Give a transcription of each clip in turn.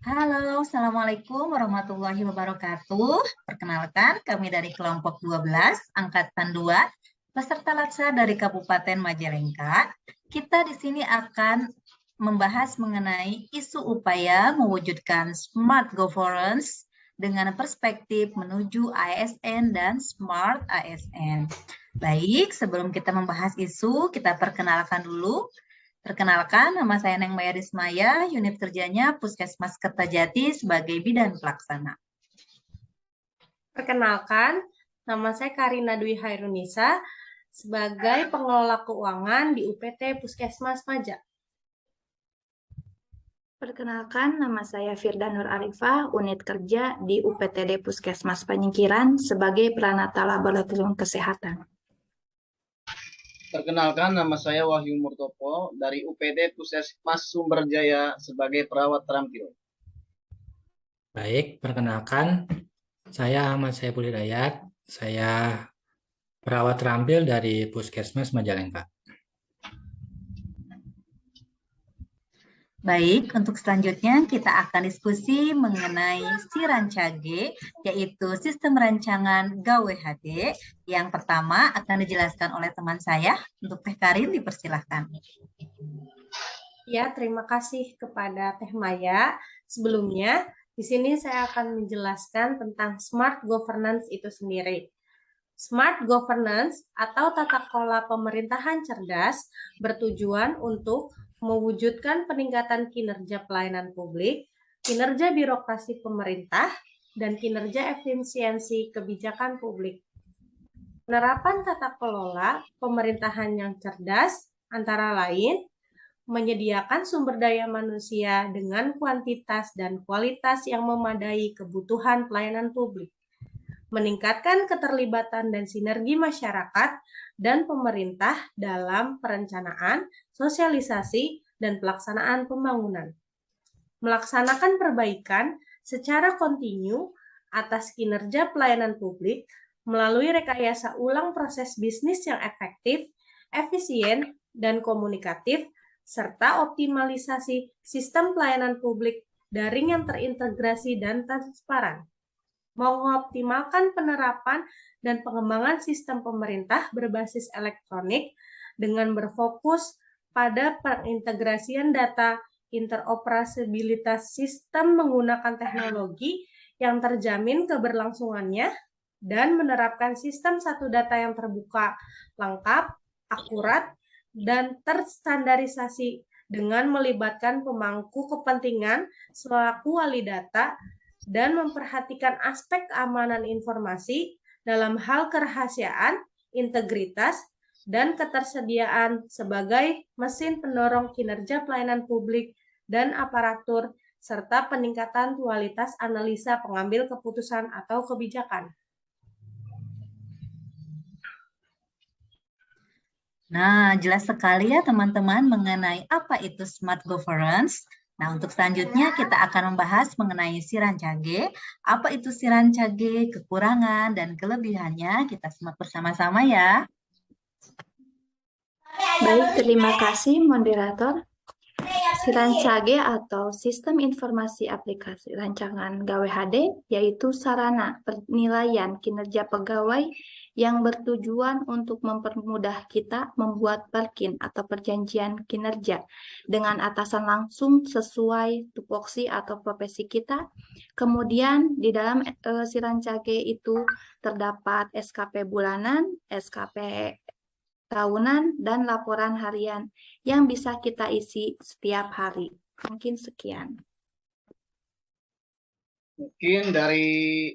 Halo, Assalamualaikum warahmatullahi wabarakatuh. Perkenalkan, kami dari kelompok 12, Angkatan 2, peserta laksar dari Kabupaten Majalengka. Kita di sini akan membahas mengenai isu upaya mewujudkan smart governance dengan perspektif menuju ASN dan smart ASN. Baik, sebelum kita membahas isu, kita perkenalkan dulu. Perkenalkan, nama saya Neng Maya Rismaya, unit kerjanya Puskesmas Kertajati sebagai bidan pelaksana. Perkenalkan, nama saya Karina Dwi Hairunisa sebagai pengelola keuangan di UPT Puskesmas Maja. Perkenalkan, nama saya Firda Nur Arifah, unit kerja di UPTD Puskesmas Panyingkiran sebagai Pranata Laboratorium Kesehatan. Perkenalkan, nama saya Wahyu Murtopo dari UPD Puskesmas Sumberjaya sebagai perawat terampil. Baik, perkenalkan, saya Ahmad Saiful Hidayat, saya perawat terampil dari Puskesmas Majalengka. Baik, untuk selanjutnya kita akan diskusi mengenai si Rancage, yaitu sistem rancangan GAWHD. Yang pertama akan dijelaskan oleh teman saya. Untuk Teh Karin, dipersilahkan. Ya, terima kasih kepada Teh Maya. Sebelumnya, di sini saya akan menjelaskan tentang smart governance itu sendiri. Smart governance atau tata kelola pemerintahan cerdas bertujuan untuk mewujudkan peningkatan kinerja pelayanan publik, kinerja birokrasi pemerintah, dan kinerja efisiensi kebijakan publik. Penerapan tata kelola pemerintahan yang cerdas antara lain menyediakan sumber daya manusia dengan kuantitas dan kualitas yang memadai kebutuhan pelayanan publik, meningkatkan keterlibatan dan sinergi masyarakat dan pemerintah dalam perencanaan, sosialisasi, dan pelaksanaan pembangunan. Melaksanakan perbaikan secara kontinu atas kinerja pelayanan publik melalui rekayasa ulang proses bisnis yang efektif, efisien, dan komunikatif, serta optimalisasi sistem pelayanan publik daring yang terintegrasi dan transparan. Mengoptimalkan penerapan dan pengembangan sistem pemerintah berbasis elektronik dengan berfokus pada pengintegrasian data, interoperabilitas sistem menggunakan teknologi yang terjamin keberlangsungannya, dan menerapkan sistem satu data yang terbuka, lengkap, akurat, dan terstandarisasi dengan melibatkan pemangku kepentingan selaku wali data dan memperhatikan aspek keamanan informasi dalam hal kerahasiaan, integritas, dan ketersediaan sebagai mesin pendorong kinerja pelayanan publik dan aparatur, serta peningkatan kualitas analisa pengambil keputusan atau kebijakan. Nah, jelas sekali ya teman-teman mengenai apa itu smart governance. Nah, untuk selanjutnya kita akan membahas mengenai si Rancage. Apa itu si Rancage, kekurangan dan kelebihannya. Kita simak bersama-sama ya. Baik, terima kasih moderator. Rancage atau Sistem Informasi Aplikasi Rancangan GAWHD yaitu sarana penilaian kinerja pegawai yang bertujuan untuk mempermudah kita membuat perkin atau perjanjian kinerja dengan atasan langsung sesuai tupoksi atau profesi kita. Kemudian di dalam si Rancage itu terdapat SKP bulanan, SKP tahunan, dan laporan harian yang bisa kita isi setiap hari. Mungkin sekian. Mungkin dari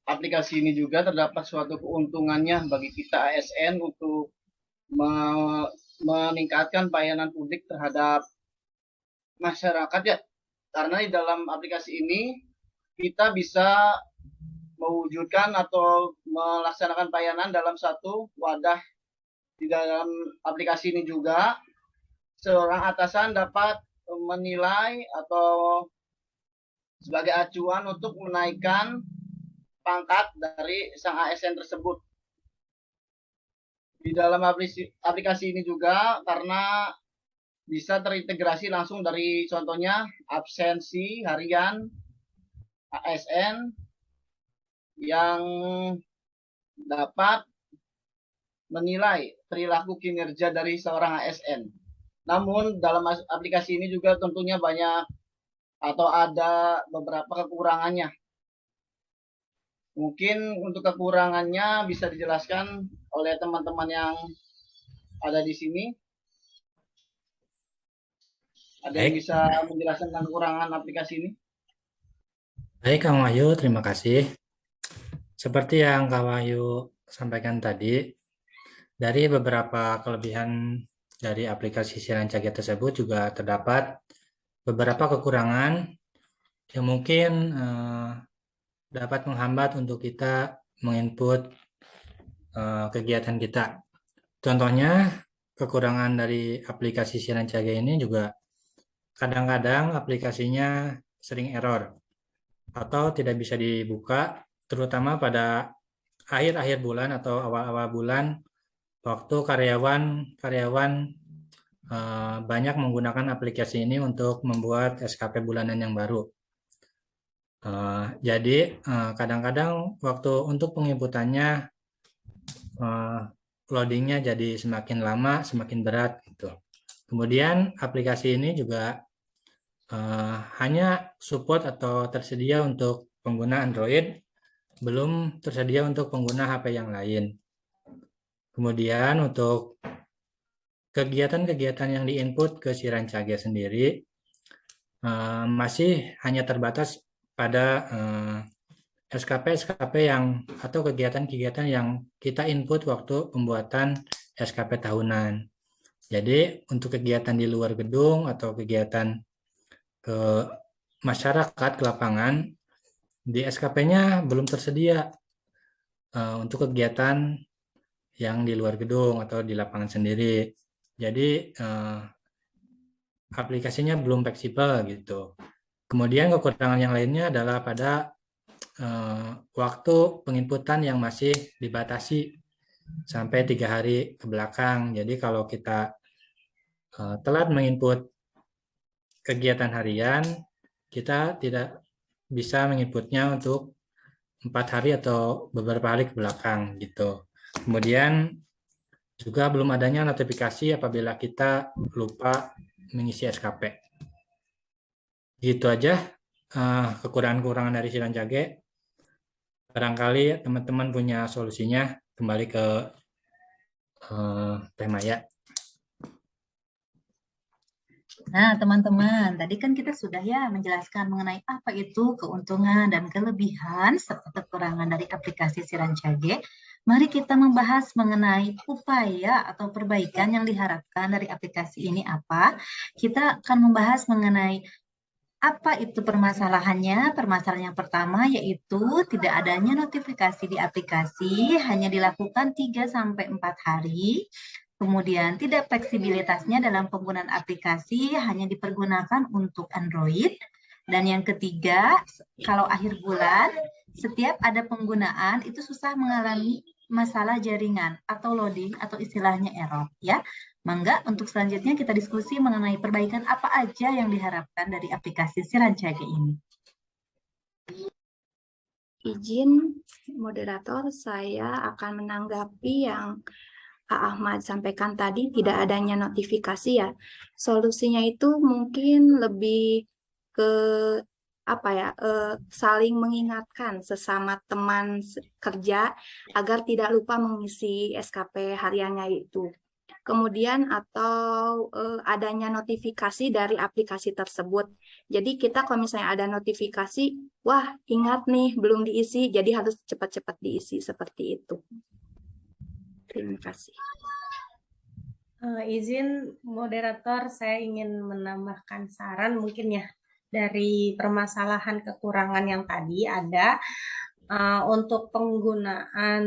aplikasi ini juga terdapat suatu keuntungannya bagi kita ASN untuk meningkatkan pelayanan publik terhadap masyarakat ya. Karena di dalam aplikasi ini kita bisa mewujudkan atau melaksanakan pelayanan dalam satu wadah. Di dalam aplikasi ini juga seorang atasan dapat menilai atau sebagai acuan untuk menaikkan pangkat dari sang ASN tersebut. Di dalam aplikasi ini juga karena bisa terintegrasi langsung dari contohnya absensi harian ASN yang dapat menilai perilaku kinerja dari seorang ASN. Namun dalam aplikasi ini juga tentunya banyak atau ada beberapa kekurangannya. Mungkin untuk kekurangannya bisa dijelaskan oleh teman-teman yang ada di sini. Ada yang Baik, bisa menjelaskan tentang kekurangan aplikasi ini? baik Kang Wahyu, terima kasih. Seperti yang Kang Wahyu sampaikan tadi, dari beberapa kelebihan dari aplikasi Siaran Cage tersebut juga terdapat beberapa kekurangan yang mungkin dapat menghambat untuk kita menginput kegiatan kita. Contohnya, kekurangan dari aplikasi Siaran Cage ini juga kadang-kadang aplikasinya sering error atau tidak bisa dibuka, terutama pada akhir-akhir bulan atau awal-awal bulan, waktu karyawan banyak menggunakan aplikasi ini untuk membuat SKP bulanan yang baru. Jadi kadang-kadang waktu untuk penginputannya loadingnya jadi semakin lama, semakin berat gitu. Kemudian aplikasi ini juga hanya support atau tersedia untuk pengguna Android, belum tersedia untuk pengguna HP yang lain. Kemudian untuk kegiatan-kegiatan yang diinput ke si Rancage sendiri masih hanya terbatas pada SKP-SKP yang atau kegiatan-kegiatan yang kita input waktu pembuatan SKP tahunan. Jadi untuk kegiatan di luar gedung atau kegiatan ke masyarakat ke lapangan di SKP-nya belum tersedia untuk kegiatan yang di luar gedung atau di lapangan sendiri. Jadi aplikasinya belum fleksibel gitu. Kemudian kekurangan yang lainnya adalah pada waktu penginputan yang masih dibatasi sampai 3 hari ke belakang. Jadi kalau kita telat menginput kegiatan harian, kita tidak bisa menginputnya untuk 4 hari atau beberapa hari ke belakang gitu. Kemudian juga belum adanya notifikasi apabila kita lupa mengisi SKP. Gitu aja kekurangan-kekurangan dari Siaran Cage. Barangkali teman-teman punya solusinya, kembali ke Teh Maya. Nah, teman-teman, tadi kan kita sudah ya menjelaskan mengenai apa itu keuntungan dan kelebihan serta kekurangan dari aplikasi Siaran Cage. Mari kita membahas mengenai upaya atau perbaikan yang diharapkan dari aplikasi ini apa. Kita akan membahas mengenai apa itu permasalahannya? Permasalahan yang pertama yaitu tidak adanya notifikasi di aplikasi, hanya dilakukan 3-4 hari. Kemudian tidak fleksibilitasnya dalam penggunaan aplikasi, hanya dipergunakan untuk Android. Dan yang ketiga, kalau akhir bulan, setiap ada penggunaan itu susah mengalami masalah jaringan atau loading atau istilahnya error ya. Mangga untuk selanjutnya kita diskusi mengenai perbaikan apa aja yang diharapkan dari aplikasi Siaran Cage ini. Izin moderator, saya akan menanggapi yang Kak Ahmad sampaikan tadi, tidak adanya notifikasi ya. Solusinya itu mungkin lebih ke apa ya, saling mengingatkan sesama teman kerja agar tidak lupa mengisi SKP hariannya itu. Kemudian atau adanya notifikasi dari aplikasi tersebut. Jadi kita kalau misalnya ada notifikasi, wah ingat nih belum diisi, jadi harus cepat-cepat diisi seperti itu. Terima kasih. Izin moderator, saya ingin menambahkan saran mungkin ya dari permasalahan kekurangan yang tadi ada untuk penggunaan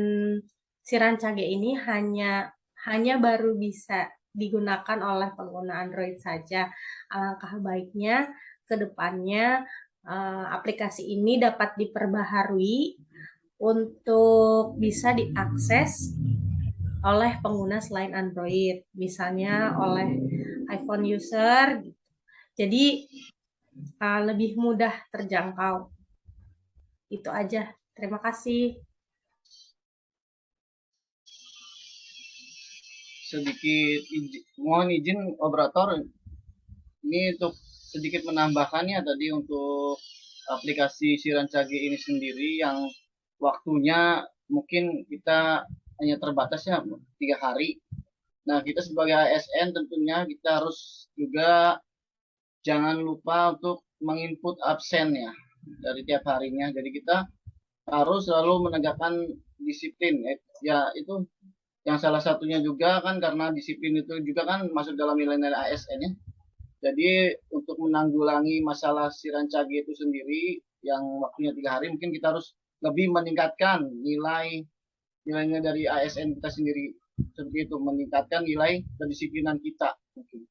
Siaran Cage ini hanya baru bisa digunakan oleh pengguna Android saja. Alangkah baiknya ke depannya aplikasi ini dapat diperbaharui untuk bisa diakses oleh pengguna selain Android, misalnya oleh iPhone user gitu. Jadi lebih mudah terjangkau. Itu aja. Terima kasih. Mohon izin operator, ini untuk sedikit menambahkannya tadi untuk aplikasi Si Rancage ini sendiri yang waktunya mungkin kita hanya terbatas ya 3 hari. Nah, kita sebagai ASN tentunya kita harus juga jangan lupa untuk menginput absen ya dari tiap harinya. Jadi kita harus selalu menegakkan disiplin. Ya itu yang salah satunya juga kan karena disiplin itu juga kan masuk dalam nilai-nilai ASN ya. Jadi untuk menanggulangi masalah Si Rancage itu sendiri yang waktunya 3 hari, mungkin kita harus lebih meningkatkan nilainya dari ASN kita sendiri, seperti itu, meningkatkan nilai kedisiplinan kita mungkin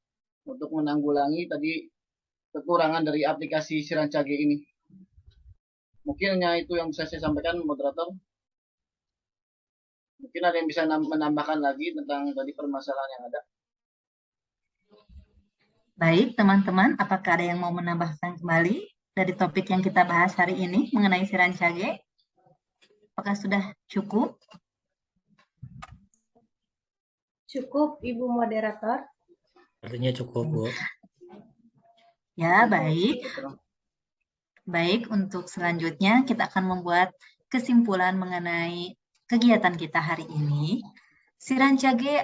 untuk menanggulangi tadi kekurangan dari aplikasi Si Rancage ini. Mungkin hanya itu yang bisa saya sampaikan, moderator. Mungkin ada yang bisa menambahkan lagi tentang tadi permasalahan yang ada. Baik, teman-teman, apakah ada yang mau menambahkan kembali dari topik yang kita bahas hari ini mengenai Si Rancage? Apakah sudah cukup? Cukup, Ibu Moderator. Artinya cukup, Bu. Ya, baik. Baik, untuk selanjutnya kita akan membuat kesimpulan mengenai kegiatan kita hari ini. Si Rancage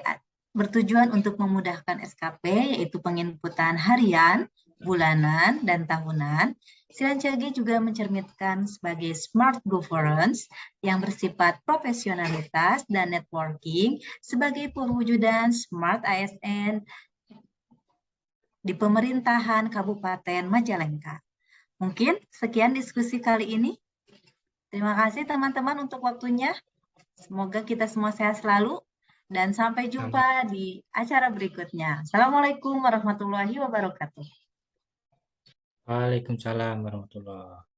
bertujuan untuk memudahkan SKP, yaitu penginputan harian, bulanan, dan tahunan. Si Rancage juga mencerminkan sebagai smart governance yang bersifat profesionalitas dan networking sebagai perwujudan smart ASN di pemerintahan Kabupaten Majalengka. Mungkin sekian diskusi kali ini. Terima kasih teman-teman untuk waktunya. Semoga kita semua sehat selalu dan sampai jumpa di acara berikutnya. Assalamualaikum warahmatullahi wabarakatuh. Waalaikumsalam warahmatullahi wabarakatuh.